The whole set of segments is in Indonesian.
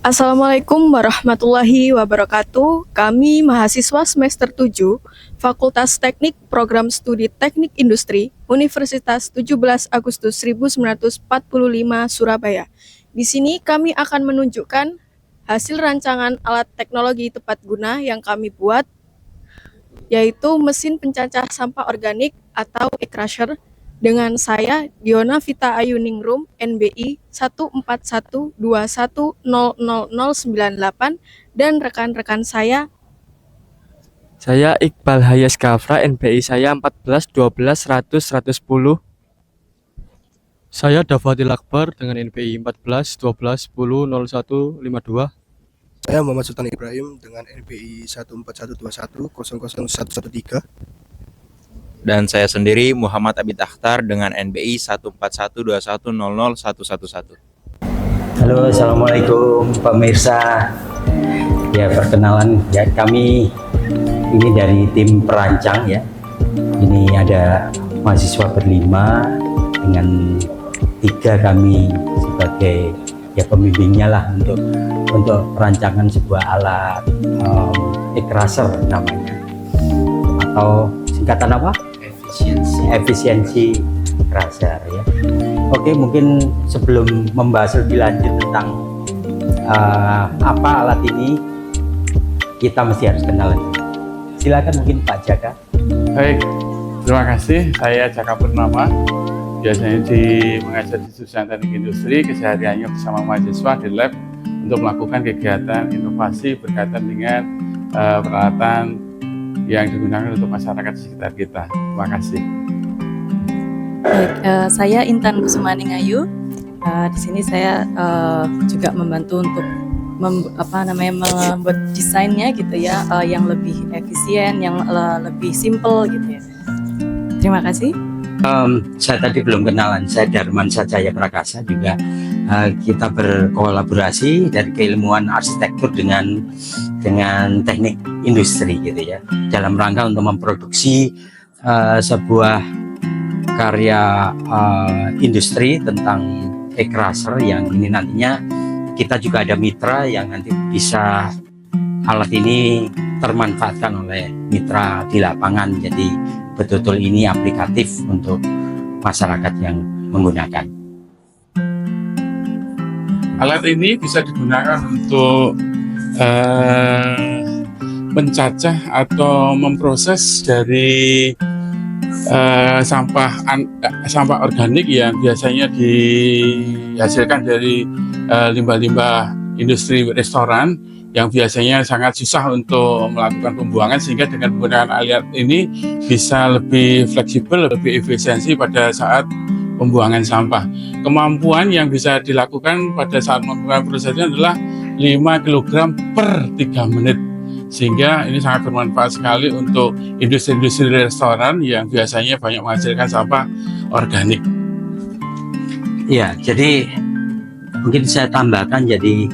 Assalamualaikum warahmatullahi wabarakatuh. Kami mahasiswa semester 7, Fakultas Teknik Program Studi Teknik Industri, Universitas 17 Agustus 1945 Surabaya. Di sini kami akan menunjukkan hasil rancangan alat teknologi tepat guna yang kami buat, yaitu mesin pencacah sampah organik atau e-crusher, dengan saya Diona Vita Ayuningrum NBI 14121000098 dan rekan-rekan saya. Saya Iqbal Hayas Gafra, NBI saya 14 12 100 110. Saya Davatil Akbar dengan NPI 14 12 10 0152. Saya Muhammad Sultan Ibrahim dengan NPI 14121 00113. Dan saya sendiri Muhammad Abid Akhtar dengan NBI 14121000111. Halo, Assalamualaikum pemirsa. Ya, perkenalan ya, kami ini dari tim perancang ya. Ini ada mahasiswa berlima dengan 3 kami sebagai ya pembimbingnya lah untuk perancangan sebuah alat e-crusher namanya, atau singkatan apa? Efisiensi crusher ya. Oke, mungkin sebelum membahas lebih lanjut tentang apa alat ini, kita mesti harus kenalan. Silakan mungkin Pak Jaka. Baik, terima kasih. Saya Jaka Purnama. Biasanya mengajar di jurusan Teknik Industri, kesehariannya bersama mahasiswa di lab untuk melakukan kegiatan inovasi berkaitan dengan peralatan yang digunakan untuk masyarakat di sekitar kita. Terima kasih. Baik, saya Intan Kusumani Ngayu. Di sini saya juga membantu untuk membuat desainnya gitu ya, yang lebih efisien, yang lebih simple gitu ya. Terima kasih. Saya tadi belum kenalan, saya Darman Sajaya Prakasa juga. Kita berkolaborasi dari keilmuan arsitektur dengan teknik industri gitu ya, dalam rangka untuk memproduksi sebuah karya industri tentang e-crusher yang ini nantinya kita juga ada mitra yang nanti bisa alat ini termanfaatkan oleh mitra di lapangan, jadi betul-betul ini aplikatif untuk masyarakat yang menggunakan. Alat ini bisa digunakan untuk mencacah atau memproses dari sampah organik yang biasanya dihasilkan dari limbah-limbah industri restoran yang biasanya sangat susah untuk melakukan pembuangan, sehingga dengan menggunakan alat ini bisa lebih fleksibel, lebih efisiensi pada saat pembuangan sampah. Kemampuan yang bisa dilakukan pada saat melakukan prosesnya adalah 5 kg per 3 menit. Sehingga ini sangat bermanfaat sekali untuk industri-industri restoran yang biasanya banyak menghasilkan sampah organik. Ya, jadi mungkin saya tambahkan, jadi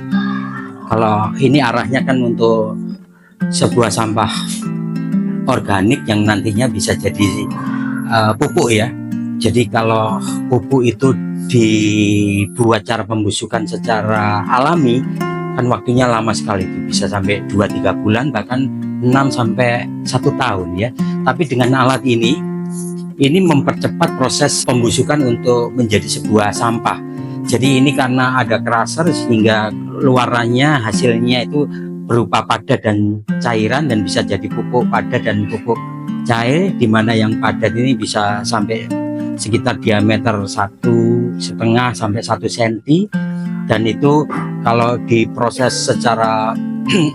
kalau ini arahnya kan untuk sebuah sampah organik yang nantinya bisa jadi pupuk ya. Jadi kalau pupuk itu dibuat cara pembusukan secara alami, kan waktunya lama sekali, itu bisa sampai 2-3 bulan, bahkan 6 sampai 1 tahun ya. Tapi dengan alat ini mempercepat proses pembusukan untuk menjadi sebuah sampah. Jadi ini karena ada crusher sehingga luarannya hasilnya itu berupa padat dan cairan, dan bisa jadi pupuk padat dan pupuk cair, di mana yang padat ini bisa sampai sekitar diameter 1,5 sampai 1 cm, dan itu kalau diproses secara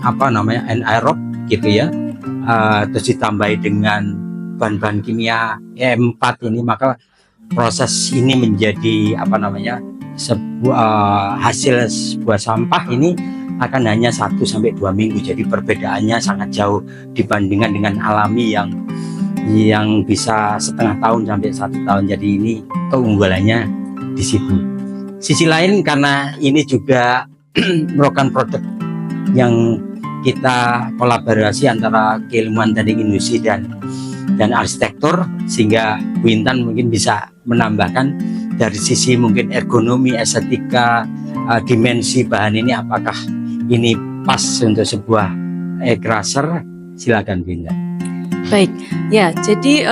anaerob gitu ya, terus ditambahi dengan bahan-bahan kimia E4 ini, maka proses ini menjadi hasil sebuah sampah ini akan hanya 1 sampai 2 minggu. Jadi perbedaannya sangat jauh dibandingkan dengan alami yang bisa setengah tahun sampai 1 tahun. Jadi ini keunggulannya di situ. Sisi lain, karena ini juga merupakan produk yang kita kolaborasi antara keilmuan teknik industri dan arsitektur, sehingga Bu Intan mungkin bisa menambahkan dari sisi mungkin ergonomi, estetika, dimensi bahan ini apakah ini pas untuk sebuah crusher, silakan Binda. Baik, ya. Jadi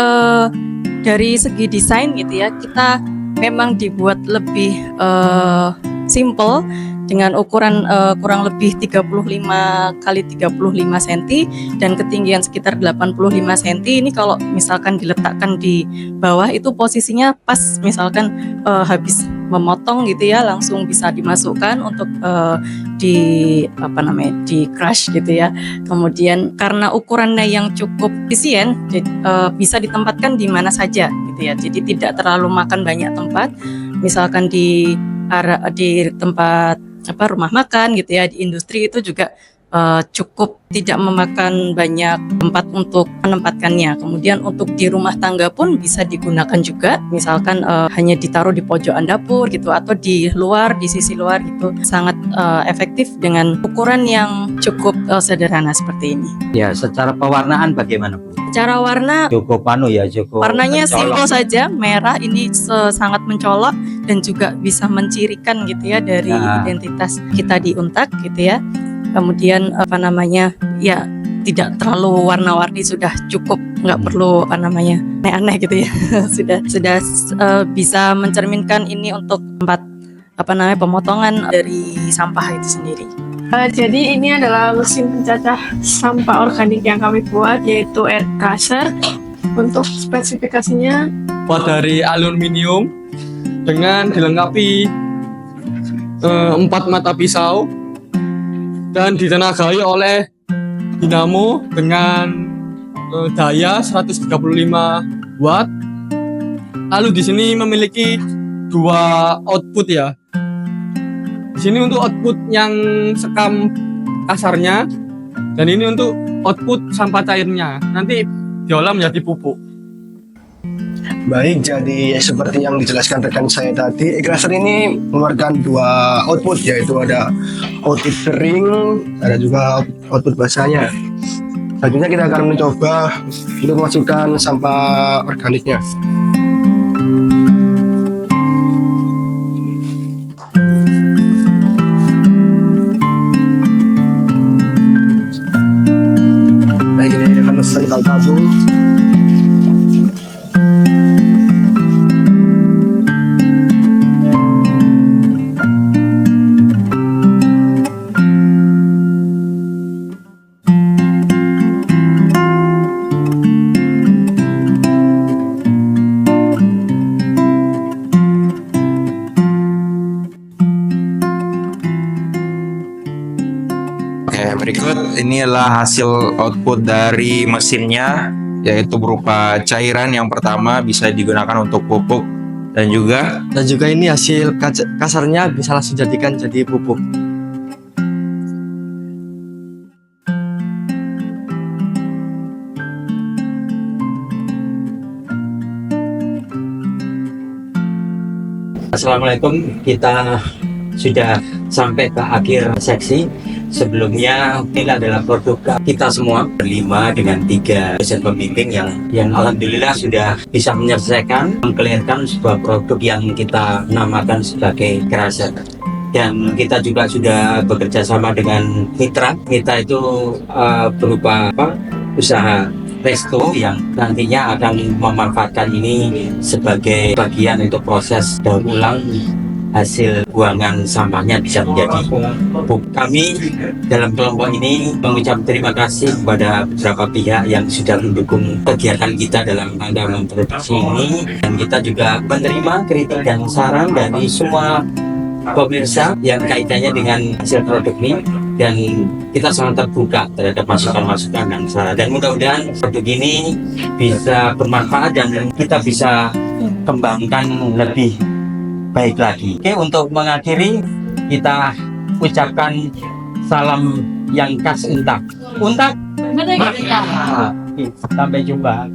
dari segi desain gitu ya, kita memang dibuat lebih simple dengan ukuran kurang lebih 35 kali 35 cm dan ketinggian sekitar 85 cm. Ini kalau misalkan diletakkan di bawah itu posisinya pas, misalkan habis memotong gitu ya, langsung bisa dimasukkan untuk di crush gitu ya. Kemudian karena ukurannya yang cukup efisien, bisa ditempatkan di mana saja gitu ya. Jadi tidak terlalu makan banyak tempat. Misalkan di tempat rumah makan gitu ya, di industri itu juga cukup tidak memakan banyak tempat untuk menempatkannya. Kemudian untuk di rumah tangga pun bisa digunakan juga, misalkan hanya ditaruh di pojokan dapur gitu atau di luar, di sisi luar gitu. Sangat efektif dengan ukuran yang cukup sederhana seperti ini. Ya, secara pewarnaan bagaimana Bu? Cara warna Cukup cukup warnanya mencolok. simpel saja, merah ini sangat mencolok dan juga bisa mencirikan gitu ya dari identitas kita di Untak gitu ya. Kemudian ya tidak terlalu warna-warni, sudah cukup, nggak perlu aneh-aneh gitu ya. sudah bisa mencerminkan ini untuk tempat pemotongan dari sampah itu sendiri. Jadi ini adalah mesin pencacah sampah organik yang kami buat, yaitu air crusher. Untuk spesifikasinya Dari aluminium dengan dilengkapi 4 mata pisau dan ditenagai oleh dinamo dengan daya 135 watt. Lalu di sini memiliki 2 output ya. Di sini untuk output yang sekam kasarnya dan ini untuk output sampah cairnya. Nanti diolah menjadi pupuk. Baik, jadi seperti yang dijelaskan rekan saya tadi, crusher ini mengeluarkan 2 output, yaitu ada output kering, ada juga output basahnya. Selanjutnya kita akan mencoba untuk memasukkan sampah organiknya. Baik, ini akan selesai tabung. Berikut ini adalah hasil output dari mesinnya, yaitu berupa cairan. Yang pertama bisa digunakan untuk pupuk dan juga ini hasil kasarnya bisa langsung jadikan jadi pupuk. Assalamualaikum, kita sudah sampai ke akhir seksi. Sebelumnya ini adalah produk kita semua berlima dengan 3 dosen pembimbing yang alhamdulillah sudah bisa menyelesaikan, mengkelirkan sebuah produk yang kita namakan sebagai crusher. Dan kita juga sudah bekerja sama dengan mitra. Mitra itu berupa usaha resto yang nantinya akan memanfaatkan ini sebagai bagian untuk proses daur ulang hasil buangan sampahnya bisa menjadi pupuk. Kami dalam kelompok ini mengucap terima kasih kepada beberapa pihak yang sudah mendukung kegiatan kita dalam rangka memproduksi ini, dan kita juga menerima kritik dan saran dari semua pemirsa yang kaitannya dengan hasil produk ini, dan kita sangat terbuka terhadap masukan-masukan dan saran, dan mudah-mudahan produk ini bisa bermanfaat dan kita bisa kembangkan lebih baik lagi. Oke, untuk mengakhiri kita ucapkan salam yang khas Untak. Untak, merdeka. Sampai jumpa.